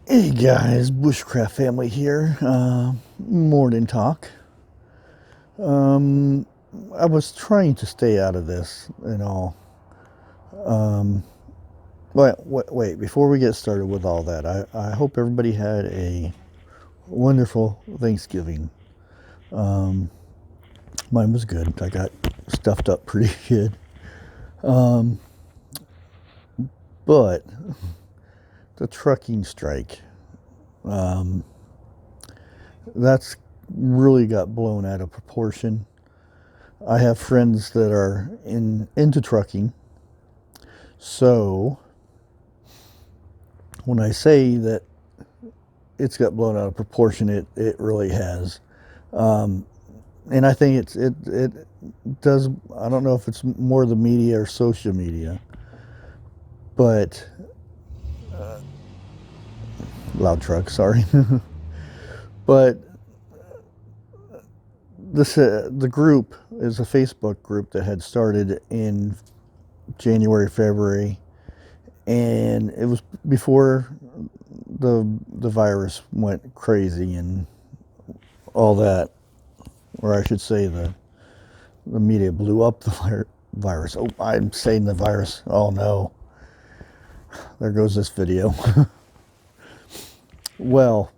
Hey guys, Bushcraft family here. Morning talk. Um, I was trying to stay out of this and all. Um, wait, before we get started with all that, I hope everybody had a wonderful Thanksgiving. Um, Mine was good. I got stuffed up pretty good. Um, but the trucking strike, um, that's really got blown out of proportion. I have friends that are into trucking, so when I say that it's got blown out of proportion, it really has. Um, and I think it does. I don't know if it's more the media or social media, but loud truck. Sorry, but the group is a Facebook group that had started in January, February, and it was before the virus went crazy and all that, or I should say the media blew up the virus. Oh, I'm saying the virus. Oh no, there goes this video. Well,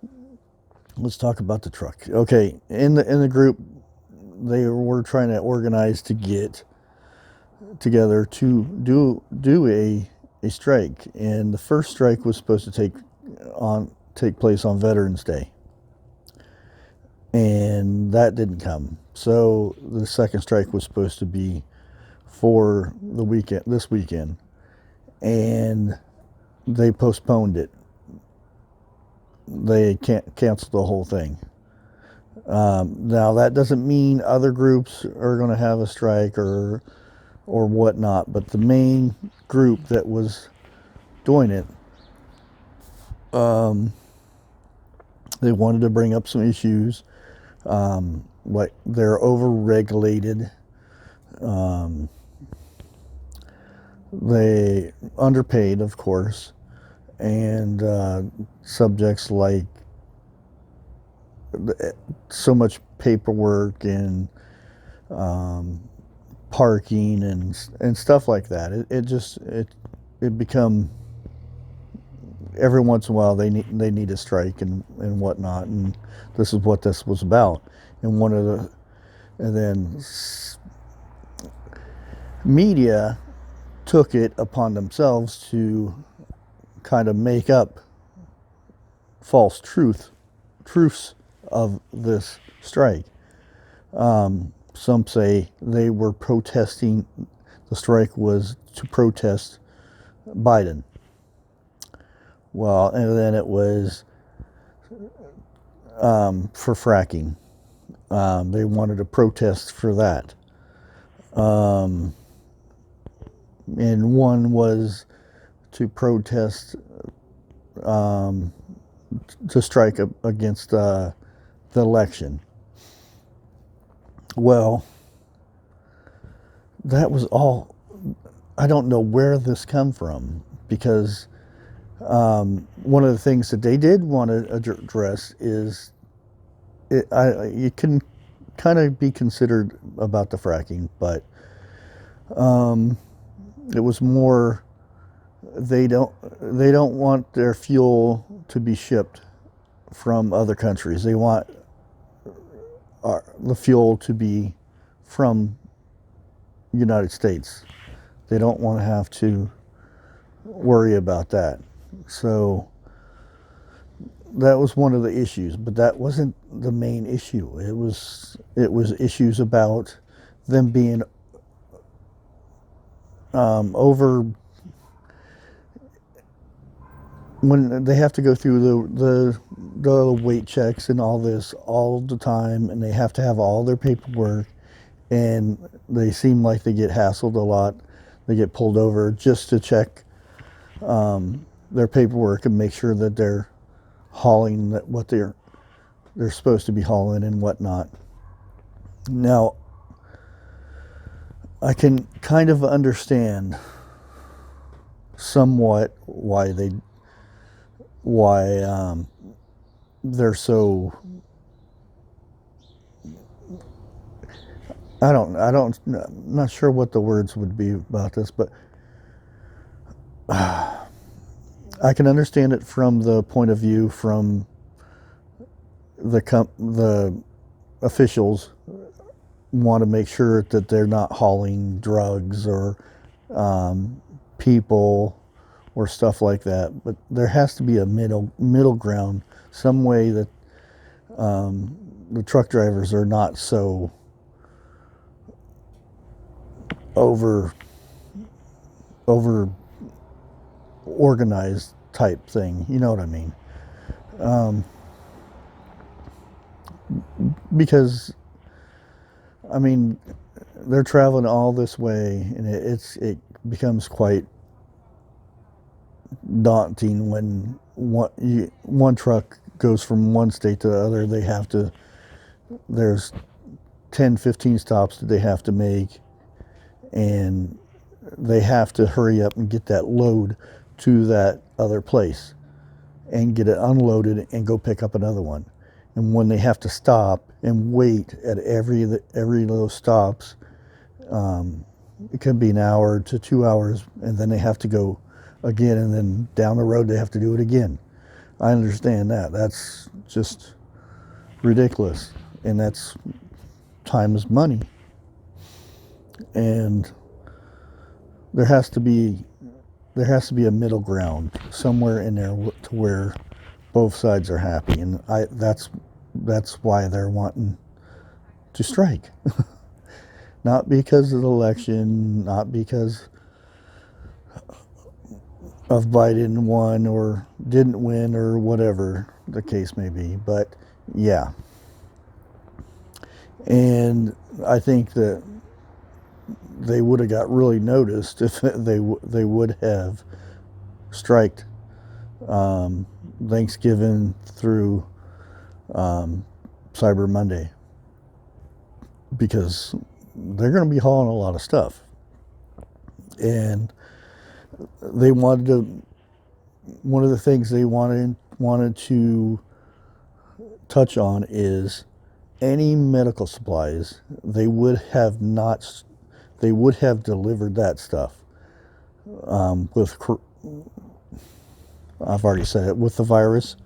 let's talk about the truck. Okay, in the group, they were trying to organize to get together to do a strike, and the first strike was supposed to take place on Veterans Day, and that didn't come. So the second strike was supposed to be for the weekend, this weekend, and they postponed it. They can't cancel the whole thing. Now that doesn't mean other groups are going to have a strike or whatnot, but the main group that was doing it, um, they wanted to bring up some issues, like they're over-regulated, um, they underpaid, of course, and subjects like so much paperwork and um, parking and stuff like that. It become every once in a while they need a strike and whatnot, and this is what this was about. And one of the and then media took it upon themselves to kind of make up false truths of this strike. Some say they were protesting. The strike was to protest Biden. Well, and then it was for fracking. They wanted to protest for that. Um, and one was to protest, um, to strike against the election. Well, that was all. I don't know where this come from, because one of the things that they did want to address is it can kind of be considered about the fracking, but um, it was more they don't want their fuel to be shipped from other countries. They want the fuel to be from the United States. They don't want to have to worry about that. So that was one of the issues, but that wasn't the main issue. It was issues about them being over, when they have to go through the weight checks and all this all the time, and they have to have all their paperwork, and they seem like they get hassled a lot. They get pulled over just to check their paperwork and make sure that they're hauling what they're supposed to be hauling and whatnot. Now, I can kind of understand somewhat why they're so. I'm not sure what the words would be about this, but I can understand it from the point of view from the officials want to make sure that they're not hauling drugs or people or stuff like that. But there has to be a middle ground, some way that the truck drivers are not so over organized type thing. You know what I mean? Because I mean, they're traveling all this way, and it becomes quite daunting when one truck goes from one state to the other. There's 10, 15 stops that they have to make, and they have to hurry up and get that load to that other place and get it unloaded and go pick up another one. And when they have to stop and wait at every of those stops, it can be an hour to 2 hours, and then they have to go again, and then down the road they have to do it again. I understand that. That's just ridiculous, and that's time is money. And there has to be a middle ground somewhere in there to where both sides are happy, and that's why they're wanting to strike. Not because of the election, not because of Biden won or didn't win or whatever the case may be, but yeah. And I think that they would have got really noticed if they would have striked Thanksgiving through Cyber Monday, because they're going to be hauling a lot of stuff, and they wanted to. One of the things they wanted to touch on is any medical supplies. They would have delivered that stuff with. I've already said it, with the virus.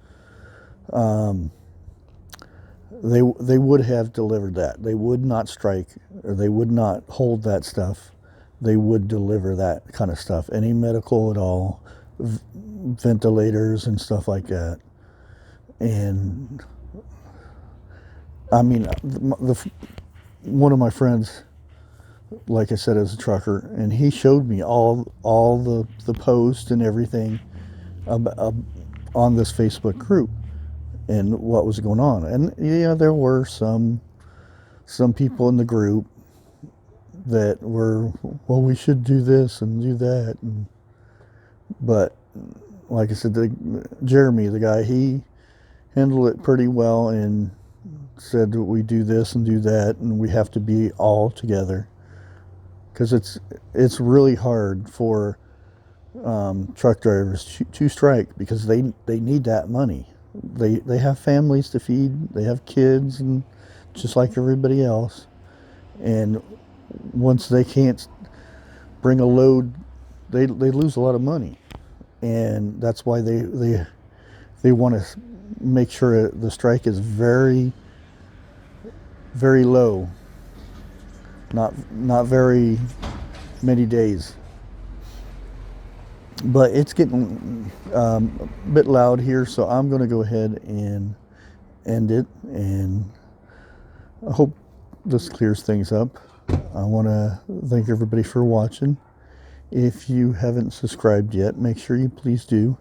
They would have delivered that. They would not strike, or they would not hold that stuff. They would deliver that kind of stuff. Any medical at all, ventilators and stuff like that. And I mean, one of my friends, like I said, is a trucker, and he showed me all the posts and everything on this Facebook group and what was going on. And yeah, there were some people in the group that were, well, we should do this and do that, but like I said, Jeremy, the guy, he handled it pretty well and said that we do this and do that, and we have to be all together, because it's really hard for truck drivers to strike, because they need that money. They have families to feed, they have kids, and just like everybody else. And once they can't bring a load, they lose a lot of money, and that's why they want to make sure the strike is very, very low, not very many days. But it's getting a bit loud here, so I'm going to go ahead and end it, and I hope this clears things up. I want to thank everybody for watching. If you haven't subscribed yet, make sure you please do.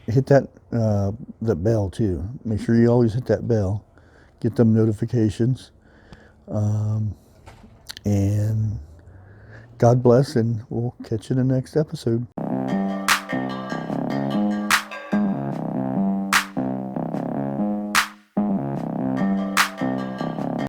Hit that bell too. Make sure you always hit that bell. Get them notifications. And God bless, and we'll catch you in the next episode.